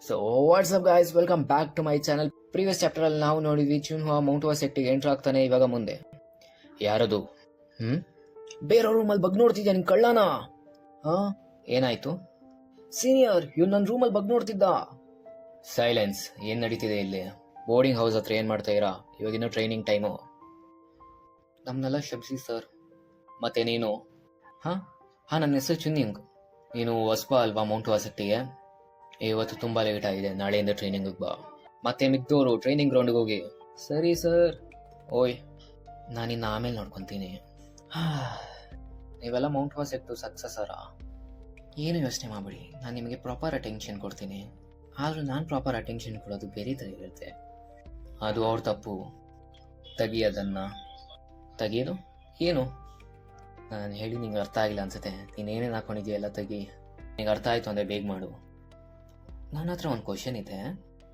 So what's up guys, welcome back to my channel. Previous chapter ಅಲ್ಲಿ ನಾವು ನೋಡಿದ್ವಿ ಚುನ್ಹುವಾ Mount ಹುವಾ ಸೆಕ್ಟಿಗೆ enter ಆಗ್ತಾನೆ. ಇವಾಗ ಮುಂದೆ ಯಾರದು? ಬೇರೆಯವ್ರ ರೂಮಲ್ಲಿ ಬಗ್ ನೋಡ್ತಿದ್ಯಾ ನಿನ್ ಕಳ್ಳನ? ಹಾ, ಏನಾಯ್ತು? ಸೀನಿಯರ್, ಇವ್ನು ನನ್ನ ರೂಮಲ್ಲಿ ಬಗ್ ನೋಡ್ತಿದ್ದ. ಸೈಲೆನ್ಸ್. ಏನ್ ನಡೀತಿದೆ ಇಲ್ಲಿ? ಬೋರ್ಡಿಂಗ್ ಹೌಸ್ ಹತ್ರ ಏನ್ ಮಾಡ್ತಾ ಇರಾ? ಇವಾಗಿನ್ನೂ ಟ್ರೈನಿಂಗ್ ಟೈಮು. ನಮ್ನೆಲ್ಲ ಶಬ್ಸಿ ಸರ್. ಮತ್ತೆ ನೀನು? ಹಾ ಹಾ ನನ್ನ ಹೆಸರು ಚುನ್ನಿಂಗ್. ನೀನು ಹೊಸಬ ಅಲ್ವಾ ಮೌಂಟ್ ಹುವಾ ಸೆಕ್ಟಿಗೆ? ಇವತ್ತು ತುಂಬಾ ಲೇಟ್ ಆಗಿದೆ, ನಾಳೆಯಿಂದ ಟ್ರೈನಿಂಗ್ ಬಾ. ಮತ್ತೆ ಮಿಕ್ದೋರು ಟ್ರೈನಿಂಗ್ ಗ್ರೌಂಡ್ಗೆ ಹೋಗಿ. ಸರಿ ಸರ್. ಓಯ್, ನಾನಿನ್ನ ಆಮೇಲೆ ನೋಡ್ಕೊತೀನಿ. ನೀವೆಲ್ಲ ಮೌಂಟ್ ಹುವಾ ಸೆಕ್ಟು ಸಕ್ಸಸ್ಸರಾ? ಏನು ಯೋಚನೆ ಮಾಡಬೇಡಿ, ನಾನು ನಿಮಗೆ ಪ್ರಾಪರ್ ಅಟೆನ್ಷನ್ ಕೊಡ್ತೀನಿ. ಆದರೂ ನಾನು ಪ್ರಾಪರ್ ಅಟೆನ್ಷನ್ ಕೊಡೋದು ಬೇರೆ ಥರ ಇರುತ್ತೆ. ಅದು ಅವ್ರ ತಪ್ಪು. ತೆಗಿಯೋದನ್ನು ತೆಗಿಯೋದು ಏನು? ನಾನು ಹೇಳಿ ನಿಂಗೆ ಅರ್ಥ ಆಗಿಲ್ಲ ಅನ್ಸುತ್ತೆ. ನೀನೇನೇನು ಹಾಕೊಂಡಿದ್ಯಾ ಎಲ್ಲ ತೆಗಿ. ನಿಂಗೆ ಅರ್ಥ ಆಯಿತು ಅಂದರೆ ಬೇಗ ಮಾಡು. ನನ್ನ ಹತ್ರ ಒಂದು ಕ್ವಶನ್ ಇದೆ.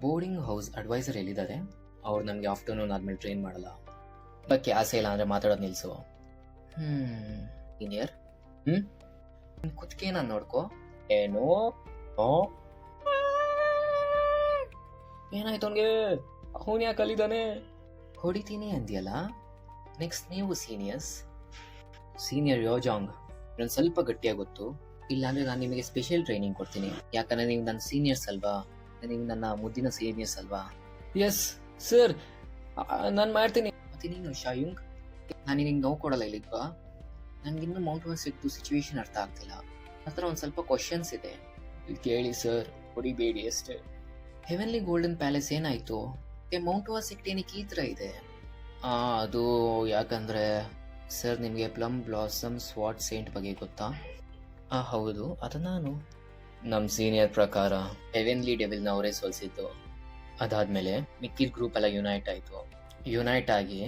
ಬೋರ್ಡಿಂಗ್ ಹೌಸ್ ಅಡ್ವೈಸರ್ ಎಲ್ಲಿದ್ದಾರೆ? ಅವ್ರು ನಮಗೆ ಆಫ್ಟರ್ನೂನ್ ಆದ್ಮೇಲೆ ಟ್ರೈನ್ ಮಾಡಲ್ಲ. ಬಗ್ಗೆ ಆಸೆ ಇಲ್ಲ ಅಂದರೆ ಮಾತಾಡೋದು ನಿಲ್ಲಿಸು. ಸೀನಿಯರ್, ಕುತ್ಕೆ ನಾನು ನೋಡ್ಕೋ. ಏನು? ಏನಾಯ್ತು ಅವನಿಗೆ? ಅವನು ಯಾಕೆ ಅಲ್ಲಿದ್ದಾನೆ? ಹೊಡಿತೀನಿ ಅಂದ್ಯಲ್ಲ. ನೆಕ್ಸ್ಟ್ ನೀವು ಸೀನಿಯರ್ಸ್. ಸೀನಿಯರ್ ಯೋಜಾಂಗ್, ನಾನು ಸ್ವಲ್ಪ ಗಟ್ಟಿಯಾಗಿ ಗೊತ್ತು. ಇಲ್ಲಾಂದ್ರೆ ನಾನು ನಿಮಗೆ ಸ್ಪೆಷಲ್ ಟ್ರೈನಿಂಗ್ ಕೊಡ್ತೀನಿ. ಯಾಕಂದ್ರೆ ನೀವು ನನ್ನ ಸೀನಿಯರ್ಸ್ ಅಲ್ವಾ, ನೀವು ನನ್ನ ಮುದ್ದಿನ ಸೀನಿಯರ್ಸ್ ಅಲ್ವಾ? ಎಸ್ ಸರ್, ನಾನು ಮಾಡ್ತೀನಿ. ಮತ್ತೆ ನೀನು ಶಾಯುಂಗ್, ನಾನು ನಿನಗೆ ನೋವು ಕೊಡಲ್ಲ. ಇಲ್ಲಿಗೆ ಬಾ. ನನಗಿನ್ನೂ ಮೌಂಟ್ ಹುವಾ ಸೆಕ್ಟು ಸಿಚುವೇಶನ್ ಅರ್ಥ ಆಗ್ತಿಲ್ಲ. ಹತ್ರ ಒಂದು ಸ್ವಲ್ಪ ಕ್ವಶನ್ಸ್ ಇದೆ. ಇಲ್ಲಿ ಕೇಳಿ ಸರ್, ಹೊಡಿಬೇಡಿ ಅಷ್ಟೇ. ಹೆವೆನ್ಲಿ ಗೋಲ್ಡನ್ ಪ್ಯಾಲೇಸ್ ಏನಾಯ್ತು? ಮೌಂಟ್ ಹುವಾ ಸೆಕ್ಟ್ ಏನಕ್ಕೆ ಈ ಥರ ಇದೆ? ಅದು ಯಾಕಂದ್ರೆ ಸರ್, ನಿಮಗೆ ಪ್ಲಮ್ ಬ್ಲಾಸಮ್ ಸ್ವಾಟ್ ಸೇಂಟ್ ಬಗ್ಗೆ ಗೊತ್ತಾ? ಹೌದು, ಅದು ನಾನು. ನಮ್ಮ ಸೀನಿಯರ್ ಪ್ರಕಾರ ಹೆವೆನ್ಲಿ ಡೆವಿಲ್ನ ಅವರೇ ಸೋಲಿಸಿದ್ದು. ಅದಾದಮೇಲೆ ಮಿಕ್ಕಿದ ಗ್ರೂಪ್ ಎಲ್ಲ ಯುನೈಟ್ ಆಯಿತು. ಯುನೈಟ್ ಆಗಿ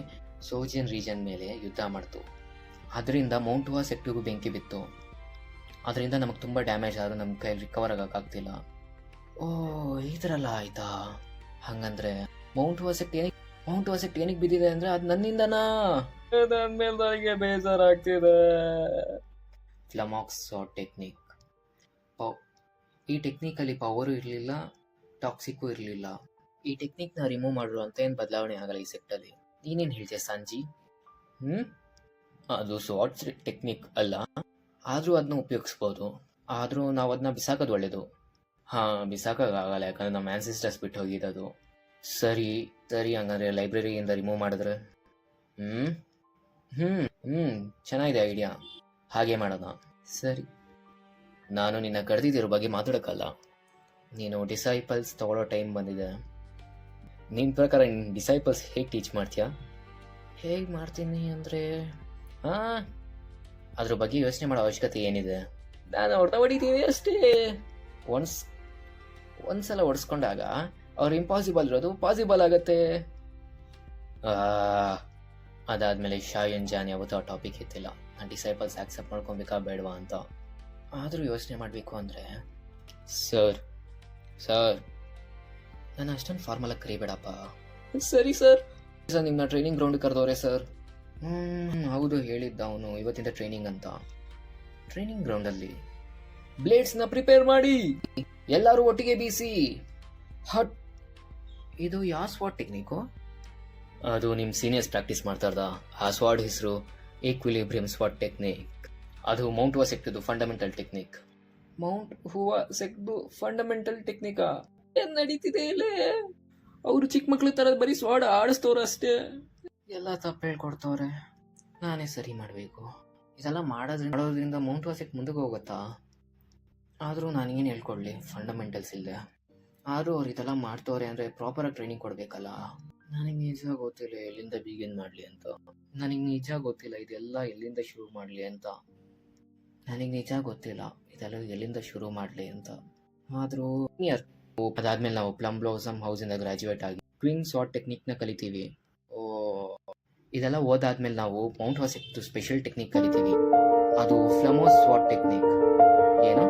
ಸೋಜಿಯನ್ ರೀಜನ್ ಮೇಲೆ ಯುದ್ಧ ಮಾಡ್ತು. ಅದರಿಂದ ಮೌಂಟ್ ಹುವಾ ಸೆಕ್ಟಿಗೂ ಬೆಂಕಿ ಬಿತ್ತು. ಅದರಿಂದ ನಮಗೆ ತುಂಬ ಡ್ಯಾಮೇಜ್ ಆದರೂ ನಮ್ಮ ಕೈಯಲ್ಲಿ ರಿಕವರ್ ಆಗೋಕ್ಕಾಗ್ತಿಲ್ಲ. ಈ ಥರ ಎಲ್ಲ ಆಯ್ತಾ? ಹಾಗಂದ್ರೆ ಮೌಂಟ್ ಹುವಾ ಸೆಕ್ಟ್ ಏನಕ್ಕೆ ಬಿದ್ದಿದೆ ಅಂದರೆ ಅದು ನನ್ನಿಂದನಾ? ಅದಾದ್ಮೇಲೆ ನನಗೆ ಬೇಜಾರಾಗ್ತಿದೆ. ಫ್ಲಮಾಕ್ಸ್ ಸಾಟ್ ಟೆಕ್ನಿಕ್. ಈ ಟೆಕ್ನಿಕಲ್ಲಿ ಪವರು ಇರಲಿಲ್ಲ, ಟಾಕ್ಸಿಕ್ಕು ಇರಲಿಲ್ಲ. ಈ ಟೆಕ್ನಿಕ್ನ ರಿಮೂವ್ ಮಾಡಿದ್ರು ಅಂತ ಏನು ಬದಲಾವಣೆ ಆಗಲ್ಲ ಈ ಸೆಕ್ಟಲ್ಲಿ. ನೀನೇನು ಹೇಳ್ತೀಯ ಸಂಜಿ? ಅದು ಸಾಟ್ ಟೆಕ್ನಿಕ್ ಅಲ್ಲ, ಆದರೂ ಅದನ್ನ ಉಪಯೋಗಿಸ್ಬೋದು. ಆದರೂ ನಾವು ಅದನ್ನ ಬಿಸಾಕೋದು ಒಳ್ಳೇದು. ಬಿಸಾಕೋಕ್ಕಾಗಲ್ಲ, ಯಾಕಂದರೆ ನಮ್ಮ ಆನ್ಸಿಸ್ಟರ್ಸ್ ಬಿಟ್ಟು ಹೋಗಿದ್ದದು. ಸರಿ ಸರಿ, ಹಂಗಂದ್ರೆ ಲೈಬ್ರರಿಯಿಂದ ರಿಮೂವ್ ಮಾಡಿದ್ರೆ? ಚೆನ್ನಾಗಿದೆ ಐಡಿಯಾ. ಹಾಗೆ ಮಾಡೋಣ. ಸರಿ, ನಾನು ನಿನ್ನ ಕರೆದಿದ್ದಿರೋ ಬಗ್ಗೆ ಮಾತಾಡೋಕ್ಕಲ್ಲ. ನೀನು ಡಿಸೈಪಲ್ಸ್ ತಗೊಳ್ಳೋ ಟೈಮ್ ಬಂದಿದೆ. ನಿನ್ನ ಪ್ರಕಾರ ನಿನ್ನ ಡಿಸೈಪಲ್ಸ್ ಹೇಗೆ ಟೀಚ್ ಮಾಡ್ತೀಯಾ? ಹೇಗೆ ಮಾಡ್ತೀನಿ ಅಂದರೆ ಅದ್ರ ಬಗ್ಗೆ ಯೋಚನೆ ಮಾಡೋ ಅವಶ್ಯಕತೆ ಏನಿದೆ? ನಾನು ಅವ್ರನ್ನ ಹೊಡಿತೀನಿ ಅಷ್ಟೇ. ಒಂದ್ಸಲ ಹೊಡೆಸ್ಕೊಂಡಾಗ ಅವ್ರು ಇಂಪಾಸಿಬಲ್ ಇರೋದು ಪಾಸಿಬಲ್ ಆಗತ್ತೆ. ಅದಾದಮೇಲೆ ಶಾಯನ್ ಜಾನ್ ಯಾವತ್ತೂ ಆ ಟಾಪಿಕ್ ಎತ್ತಿಲ್ಲ. ನಾನು ಡಿಸೈಪಲ್ಸ್ ಆಕ್ಸೆಪ್ಟ್ ಮಾಡ್ಕೊಬೇಕಾ ಬೇಡವಾ ಅಂತ. ಆದರೂ ಯೋಚನೆ ಮಾಡಬೇಕು ಅಂದರೆ ಸರ್ ನಾನು ಅಷ್ಟೊಂದು ಫಾರ್ಮಲಾಗಿ ಕರಿಬೇಡಪ್ಪ. ಸರಿ ಸರ್. ನಿಮ್ಮನ್ನ ಟ್ರೈನಿಂಗ್ ಗ್ರೌಂಡ್ ಕರೆದವ್ರೆ ಸರ್. ಹೌದು, ಹೇಳಿದ್ದ ಅವನು ಇವತ್ತಿಂದ ಟ್ರೈನಿಂಗ್ ಅಂತ. ಟ್ರೈನಿಂಗ್ ಗ್ರೌಂಡಲ್ಲಿ ಬ್ಲೇಡ್ಸ್ನ ಪ್ರಿಪೇರ್ ಮಾಡಿ, ಎಲ್ಲರೂ ಒಟ್ಟಿಗೆ ಬೀಸಿ. ಹಟ್, ಇದು ಯಾವ ಸ್ವಾಟ್ ಟೆಕ್ನಿಕ್ಕು? ಅದು ನಿಮ್ಮ ಸೀನಿಯರ್ಸ್ ಪ್ರಾಕ್ಟೀಸ್ ಮಾಡ್ತಾ ಇದ್ದ ಆ ಸ್ವಾಡ್ ಹೆಸರು ಈಕ್ವಿಲಿಬ್ರಿಯಂ ಸ್ವಾಟ್ ಟೆಕ್ನಿಕ್. ಅದು ಮೌಂಟ್ ಹುವಾ ಸೆಕ್ಟ್ದು ಫಂಡಮೆಂಟಲ್ ಟೆಕ್ನಿಕ್. ಮೌಂಟ್ ಹುವಾ ಸೆಕ್ಟ್ದು ಫಂಡಮೆಂಟಲ್ ಟೆಕ್ನಿಕಾ? ಏನ್ ನಡೀತಿದೆ ಇಲ್ಲೇ? ಅವರು ಚಿಕ್ಕ ಮಕ್ಳ ಥರ ಬರೀ ಸ್ವಾಡ್ ಆಡಿಸ್ತವ್ರು ಅಷ್ಟೇ. ಎಲ್ಲ ತಪ್ಪು ಹೇಳ್ಕೊಡ್ತವ್ರೆ, ನಾನೇ ಸರಿ ಮಾಡಬೇಕು. ಇದೆಲ್ಲ ಮಾಡೋದ್ರಿಂದ ಮೌಂಟ್ ಹುವಾ ಸೆಕ್ಟ್ ಮುಂದಕ್ಕೆ ಹೋಗುತ್ತಾ? ಆದರೂ ನಾನೇನು ಹೇಳ್ಕೊಡ್ಲಿ, ಫಂಡಮೆಂಟಲ್ಸ್ ಇಲ್ಲದೆ. ಆದರೂ ಅವ್ರು ಇದೆಲ್ಲ ಮಾಡ್ತವ್ರೆ ಅಂದರೆ ಪ್ರಾಪರಾಗಿ ಟ್ರೈನಿಂಗ್ ಕೊಡಬೇಕಲ್ಲ. ನನಗೆ ನಿಜ ಗೊತ್ತಿಲ್ಲ ಎಲ್ಲಿಂದ ಬಿಗಿನ್ ಮಾಡಲಿ ಅಂತ. ನನಗೆ ನಿಜ ಗೊತ್ತಿಲ್ಲ ಇದೆಲ್ಲ ಎಲ್ಲಿಂದ ಶುರು ಮಾಡಲಿ ಅಂತ. ಆದರೂ ಅದಾದ್ಮೇಲೆ ನಾವು ಪ್ಲಮ್ ಬ್ಲಾಸಮ್ ಹೌಸಿಂದ ಗ್ರಾಜ್ಯುಯೇಟ್ ಆಗಿ ಟ್ವಿನ್ ಸಾಟ್ ಟೆಕ್ನಿಕ್ನ ಕಲಿತೀವಿ. ಇದೆಲ್ಲ ಓದಾದ್ಮೇಲೆ ನಾವು ಮೌಂಟ್ ಹುವಾ ಸೆಕ್ಟ್ದು ಸ್ಪೆಷಲ್ ಟೆಕ್ನಿಕ್ ಕಲಿತೀವಿ. ಅದು ಫ್ಲಮೋಸ್ ಸ್ವಾಟ್ ಟೆಕ್ನಿಕ್. ಏನು?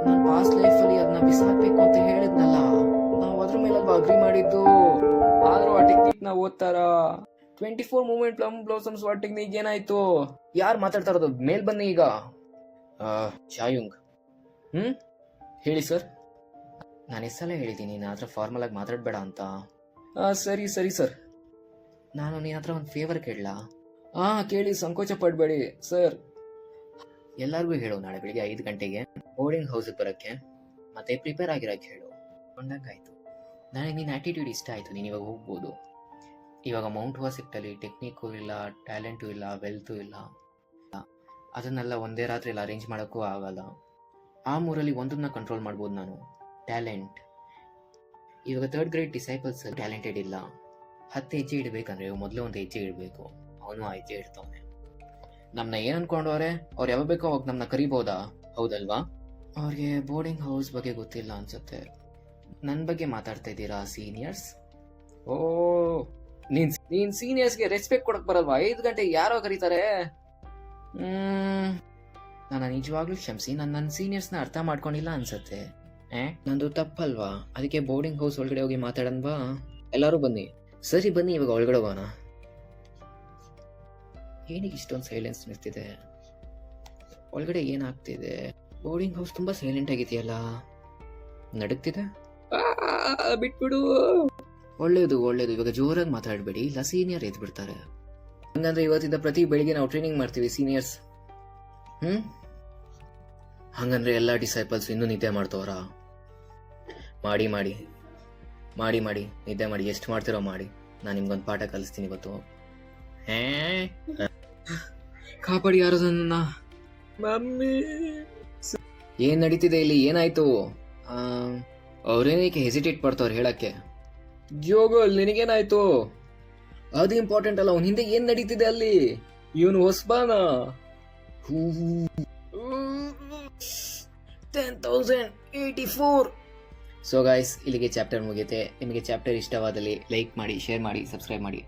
ನಾನು ಪಾಸ್ಟ್ ಲೈಫಲ್ಲಿ ಅದನ್ನ ಬಿಸಾಕಬೇಕು ಅಂತ ಹೇಳಿದ್ನಲ್ಲ, ನಾವು ಅದ್ರ ಮೇಲೆ ಅಗ್ರಿ ಮಾಡಿದ್ದು. ಆದರೂ ಆ ಟೆಕ್ನಿಕ್ ನ ಓದ್ತಾರ. 24 ಮೂವ್ಮೆಂಟ್ ಪ್ಲಮ್ ಬ್ಲಾಸಮ್ ಸ್ವಾಟ್ ಟೆಕ್ನಿಕ್ ಏನಾಯ್ತು? ಯಾರು ಮಾತಾಡ್ತಾ ಇರೋದು? ಮೇಲ್ ಬನ್ನಿ ಈಗ. ಶಾಯುಂಗ್. ಹೇಳಿ ಸರ್. ನಾನು ಎಷ್ಟೆಲ್ಲ ಹೇಳಿದ್ದೀನಿ ನನ್ನ ಹತ್ರ ಫಾರ್ಮಲಾಗಿ ಮಾತಾಡಬೇಡ ಅಂತ. ಸರಿ ಸರಿ ಸರ್. ನಾನು ನಿನ್ನ ಹತ್ರ ಒಂದು ಫೇವರ್ ಕೇಳಲಾ? ಕೇಳಿ, ಸಂಕೋಚ ಪಡಬೇಡಿ ಸರ್. ಎಲ್ಲರಿಗೂ ಹೇಳು ನಾಳೆ ಬೆಳಿಗ್ಗೆ 5 ಗಂಟೆಗೆ ಬೋರ್ಡಿಂಗ್ ಹೌಸಿಗೆ ಬರೋಕ್ಕೆ, ಮತ್ತೆ ಪ್ರಿಪೇರ್ ಆಗಿರೋಕ್ಕೆ ಹೇಳು. ಕೊಂಡಂಗಾಯ್ತು. ನನಗೆ ನಿನ್ನ ಆ್ಯಟಿಟ್ಯೂಡ್ ಇಷ್ಟ ಆಯಿತು. ನೀನು ಇವಾಗ ಹೋಗ್ಬೋದು. ಇವಾಗ ಮೌಂಟ್ ವಾಸಿಕ್ಟಲ್ಲಿ ಟೆಕ್ನಿಕ್ಕು ಇಲ್ಲ, ಟ್ಯಾಲೆಂಟು ಇಲ್ಲ, ವೆಲ್ತು ಇಲ್ಲ. ಅದನ್ನೆಲ್ಲ ಒಂದೇ ರಾತ್ರಿಯಲ್ಲಿ ಅರೇಂಜ್ ಮಾಡೋಕ್ಕೂ ಆಗಲ್ಲ. ಆ ಮೂರಲ್ಲಿ ಒಂದನ್ನ ಕಂಟ್ರೋಲ್ ಮಾಡ್ಬೋದು ನಾನು, ಟ್ಯಾಲೆಂಟ್. ಇವಾಗ 3rd ಗ್ರೇಡ್ ಡಿಸೈಪಲ್ಸ್ ಟ್ಯಾಲೆಂಟೆಡ್ ಇಲ್ಲ. 10 ಹೆಜ್ಜೆ ಇಡಬೇಕಂದ್ರೆ ಮೊದಲೇ ಒಂದು ಹೆಜ್ಜೆ ಇಡಬೇಕು. ಅವನು ಆ ಹೆಜ್ಜೆ ಇಡ್ತಾವನೆ. ನಮ್ಮನ್ನ ಏನು ಅನ್ಕೊಂಡವ್ರೆ? ಅವ್ರು ಯಾವಾಗ ಬೇಕೋ ಅವಾಗ ನಮ್ಮನ್ನ ಕರಿಬೋದಾ? ಹೌದಲ್ವಾ? ಅವ್ರಿಗೆ ಬೋರ್ಡಿಂಗ್ ಹೌಸ್ ಬಗ್ಗೆ ಗೊತ್ತಿಲ್ಲ ಅನ್ಸುತ್ತೆ. ನನ್ನ ಬಗ್ಗೆ ಮಾತಾಡ್ತಾ ಇದ್ದೀರಾ ಸೀನಿಯರ್ಸ್? ಓ, ನೀನ್ ಸೀನಿಯರ್ಸ್ಗೆ ರೆಸ್ಪೆಕ್ಟ್ ಕೊಡಕ್ ಬರಲ್ವಾ? 5 ಗಂಟೆಗೆ ಯಾರೋ ಕರೀತಾರೆ. ನಾನು ನಿಜವಾಗ್ಲೂ ಕ್ಷಮಿಸಿ, ನನ್ನ ಸೀನಿಯರ್ಸ್ನ ಅರ್ಥ ಮಾಡ್ಕೊಂಡಿಲ್ಲ ಅನ್ಸುತ್ತೆ. ನಂದು ತಪ್ಪಲ್ವಾ? ಅದಕ್ಕೆ ಬೋರ್ಡಿಂಗ್ ಹೌಸ್ ಒಳಗಡೆ ಹೋಗಿ ಮಾತಾಡೋಣವಾ? ಎಲ್ಲರೂ ಬನ್ನಿ. ಸರಿ ಬನ್ನಿ, ಇವಾಗ ಒಳಗಡೆ ಹೋಗೋಣ. ಏನಿಗೆ ಇಷ್ಟೊಂದು ಸೈಲೆನ್ಸ್ ನಿಂತಿದೆ? ಒಳಗಡೆ ಏನಾಗ್ತಿದೆ? ಬೋರ್ಡಿಂಗ್ ಹೌಸ್ ತುಂಬಾ ಸೈಲೆಂಟ್ ಆಗಿದೆಯಲ್ಲ, ನಡುಗ್ತಿದೆ. ಬಿಟ್ಬಿಡು. ಒಳ್ಳೇದು ಒಳ್ಳೇದು. ಇವಾಗ ಜೋರಾಗಿ ಮಾತಾಡಬೇಡಿ, ಇಲ್ಲ ಸೀನಿಯರ್ ಎದ್ದು ಬಿಡ್ತಾರೆ. ಹಂಗಂದ್ರೆ ಇವತ್ತಿಂದ ಪ್ರತಿ ಬೆಳಿಗ್ಗೆ ನಾವು ಟ್ರೈನಿಂಗ್ ಮಾಡ್ತೀವಿ ಸೀನಿಯರ್ಸ್. ಹಂಗಂದ್ರೆ ಎಲ್ಲ ಡಿಸೈಪಲ್ಸ್ ಇನ್ನೂ ನಿದ್ದೆ ಮಾಡ್ತವ್ರಾ? ಮಾಡಿ ಮಾಡಿ ಮಾಡಿ ಮಾಡಿ ನಿದ್ದೆ ಮಾಡಿ. ಎಷ್ಟು ಮಾಡ್ತಿರೋ ಮಾಡಿ. ನಾನು ನಿಮ್ಗೊಂದು ಪಾಠ ಕಲಿಸ್ತೀನಿ ಇವತ್ತು. ಕಾಪಾಡಿ ಯಾರು ನನ್ನ. ಮಮ್ಮಿ, ಏನ್ ನಡೀತಿದೆ ಇಲ್ಲಿ? ಏನಾಯ್ತು? ಅವ್ರೇನಕ್ಕೆ ಹೆಸಿಟೇಟ್ ಪಡ್ತವ್ರು ಹೇಳಕ್ಕೆ? ಜೋಗಲ್, ನಿನಗೇನಾಯ್ತು? ಅದು ಇಂಪಾರ್ಟೆಂಟ್ ಅಲ್ಲ, ಅವ್ನ ಹಿಂದೆ ಏನ್ ನಡೀತಿದೆ ಅಲ್ಲಿ? ಇವನು ಹೊಸಬಾನ? 10,084. ಸೊ ಗಾಯ್ಸ್, ಇಲ್ಲಿಗೆ ಚಾಪ್ಟರ್ ಮುಗಿಯುತ್ತೆ. ನಿಮಗೆ ಚಾಪ್ಟರ್ ಇಷ್ಟವಾದಲ್ಲಿ ಲೈಕ್ ಮಾಡಿ, ಶೇರ್ ಮಾಡಿ, ಸಬ್ಸ್ಕ್ರೈಬ್ ಮಾಡಿ.